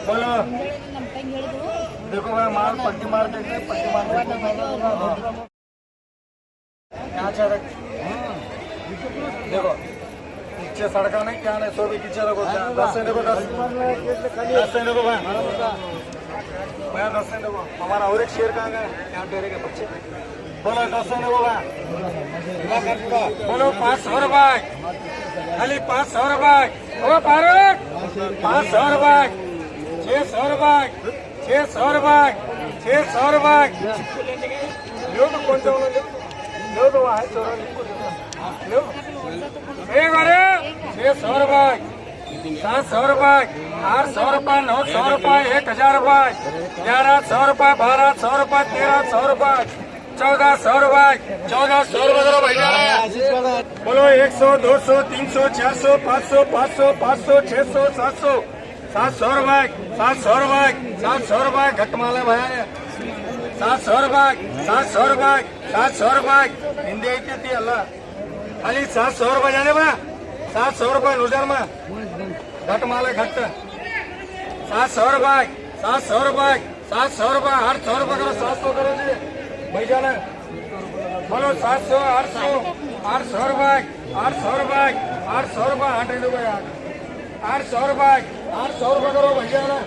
बोलो देखो मैं माल पट्टी मार देते यहाँ चढ़ देखो पीछे सड़का नहीं क्या नहीं 100 भी पीछे रखो 10 से देखो 10 से देखो भैया 10 से देखो हमारा और एक शेर कहाँ गया यहाँ टेरे के बच्चे बोलो 10 से देखो बोलो 500 रुपए खाली 500 रुपए ओ फारूक 500 रुपए 600 रुपए 600 रुपए 600 रुपए लो तो कौन सा लो तो वहाँ चोरा लो एक बार 600 रुपए 700 रुपए 800 रुपए 900 रुपए 1000 रुपए 1100 रुपए 1200 रुपए 1300 रुपए 1400 रुपए 1400 रुपए करो भैया बोलो 100 200 300 400 500 500 500 600 700 700 रुपए 700 रुपए 700 रुपए घट माल है भैया 700 रुपए 700 रुपए 700 रुपए हिंदी आई थी अल्लाह खाली 700 रुपए जाने बा 700 रुपए नुजर में घट माल है घट 700 रुपए 700 रुपए 700 रुपए 800 रुपए करो 700 करो जी भैया ने बोलो 700 800 800 रुपए 800 रुपए 800 रुपए 800 रुपए 800 रुपए करो भैया ने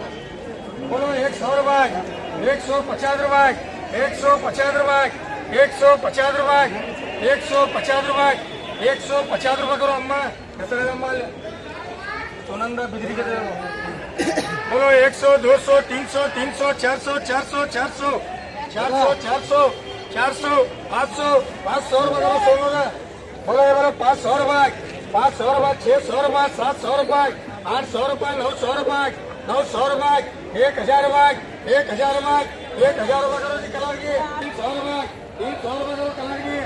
बोलो 100 रुपए 150 रुपए 150 रुपए 150 रुपए 150 रुपए 150 रुपए करो अम्मा कैसे अम्मा सुनंदा बिजली के दे बोलो 100 200 300 300 400 400 400 400 400 400 500 500 रुपए करो सोनू बोलो ये बोलो 500 रुपए 500 रुपए 600 रुपए 700 रुपए 800 रुपए 900 रुपए 900 रुपए 1000 रुपए 1000 रुपए 1000 रुपए करो जी कलर की 300 रुपए 300 रुपए करो कलर की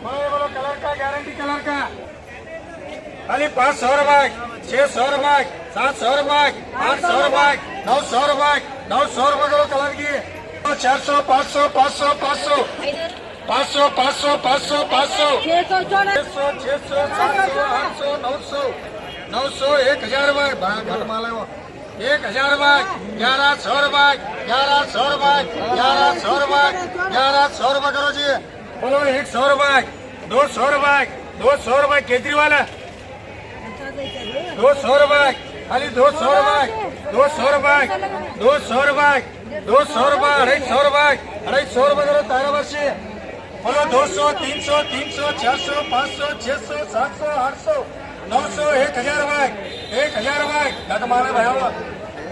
बोलो कलर का गारंटी कलर का खाली 500 रुपए 600 रुपए 700 रुपए 800 रुपए 900 रुपए 900 रुपए करो कलर की 400 500 500 500 500 500 500 500 600 600 700 800 900 900 1000 रुपए घट माल है वो 1000 रुपए 1100 रुपए 1100 रुपए 1100 रुपए 1100 रुपए करो जी बोलो 100 रुपए 200 रुपए 200 रुपए केजरीवाल 200 रुपए खाली 200 रुपए 200 रुपए 200 रुपए 200 रुपए 250 रुपए 250 रुपए करो तारा वर्षी बोलो 200 300 300 400 500 600 700 800 900 1000 रुपए 1000 रुपए घट मारे भैया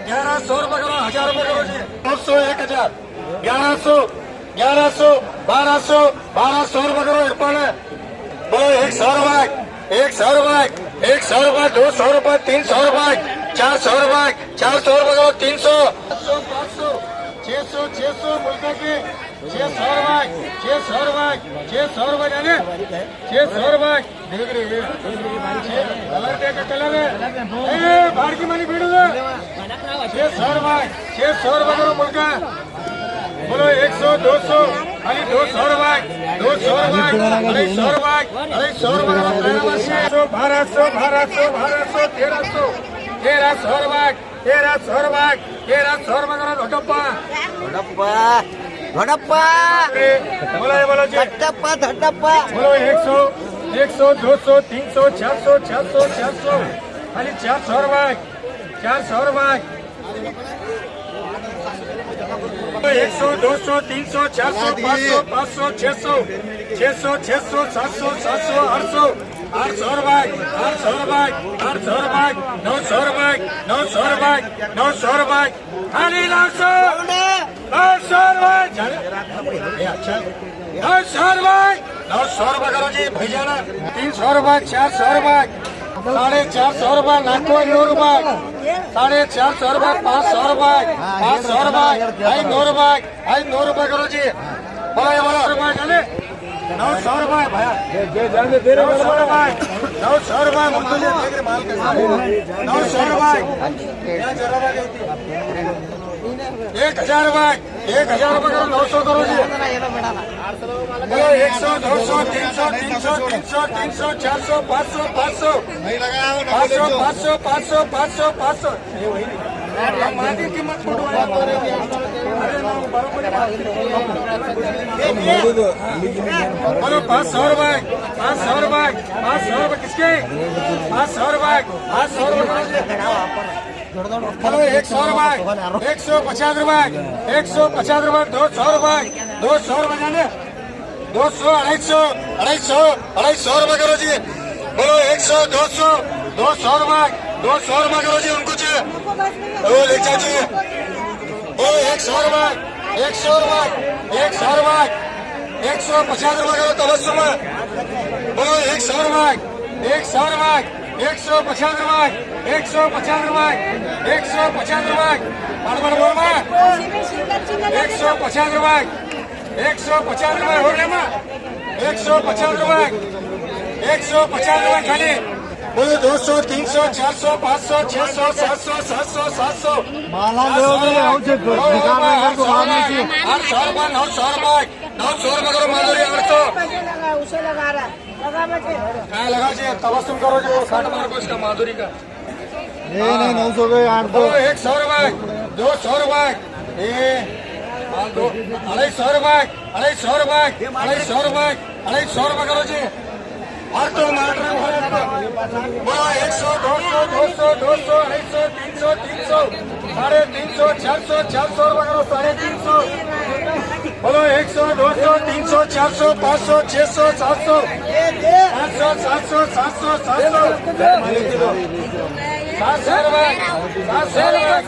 1100 रुपए करो 1000 रुपए करो जी 900 1000 1100 1100 1200 1200 रुपए करो इरफान बोलो 100 रुपए 100 रुपए 100 रुपए 200 रुपए 300 रुपए 400 रुपए 400 रुपए करो 300 500 600 600 मुल्क की 600 रुपए 600 रुपए 600 रुपए जाने 600 रुपए देख रही है कलर का कलर है बाहर की मानी भीड़ 600 रुपए 600 रुपए करो मुल्क बोलो 100 200 खाली 200 रुपए 200 रुपए 250 रुपए 250 रुपए 1200 1200 1300 1300 रुपए 1300 रुपए 1300 रुपए करो धोडप्पा बोलो बोलो जी धड्डप्पा बोलो 100 100 200 300 400 400 400 खाली 400 रुपए 400 रुपए 100 200 300 400 500 500 600 600 600 700 700 800 800 रुपए 800 रुपए 800 रुपए 900 रुपए 900 रुपए 900 रुपए खाली 900 रुपए 900 रुपए 900 रुपए करो जी भैया ना 300 रुपए 400 रुपए 450 रुपए नाको 9 रुपए 450 रुपए 500 रुपए 500 रुपए 9 रुपए 9 रुपए करो जी बोलो रुपए चले 900 रुपए भैया 900 रुपए 900 रुपए मुझे माल 900 रुपए 1000 रुपये 1000 रुपये करो 900 करो जी 100 200 300 300 300 300 400 500 500 500 500 500 500 माटी कीमत बोलो 500 रुपये 500 रुपये 500 रुपये किसके 500 रुपये 500 रुपये हेलो 100 रुपये 150 रुपये 150 रुपये 200 रुपये 200 रुपये जाने 200 250 रुपये करो जी बोलो 100 200 200 रुपये 200 रुपये करो जी उनको जी ले जाइए ओ 100 रुपये 100 रुपये 100 रुपये 150 रुपये करो तबस्सुम बोलो 100 रुपये 100 रुपये 150 रुपये 150 रुपये 150 रुपये बड़ बोल में 150 रुपये 150 रुपये हो गया माँ 150 रुपये 150 रुपये खाली बोलो 200 300 400 500 600 700 700 700 माला लोगे हमसे दुकान में घर को भागने की 800 रुपये 900 रुपये 900 रुपये करो माधुरी 800 उसे लगा रहा लगा बचे हाँ लगा जी तबस्सुम करो जो 60 मार्क को इसका माधुरी का नहीं 900 के 800 100 रुपये 200 रुपये 250 रुपये 250 रुपये 250 रुपये 250 रुपये करो जी और तो मार बोलो 100 200 200 200 250 300 300 350 400 400 रुपये करो 350 बोलो 100 200 300 400 500 600 700 800 700 700 700 700 रुपये 700 रुपये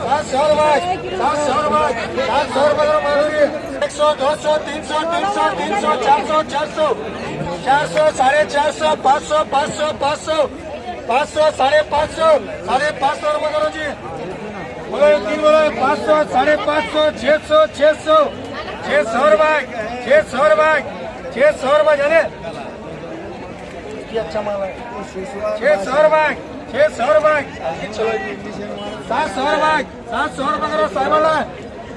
700 रुपये 700 रुपये 700 रुपये करो माधुरी 100 200 300 300 300 400 400 400 450 500 500 500 500 550 550 रुपये करो जी बोलो 3 बोलो 500 550 600 600 600 रुपये 600 रुपये 600 रुपये जाने अच्छा माल है 600 रुपये 600 रुपये 700 रुपये 700 रुपये करो साइबर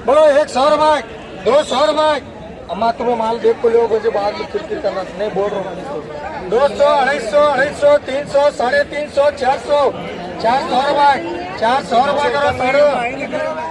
बोलो 100 रुपये 200 रुपये अम्मा तुम्हें माल देख को लो मुझे बाद में किरकिर करना नहीं बोल रहा हूँ 200 250 250 300 350 400 400 रुपये 400 रुपये करो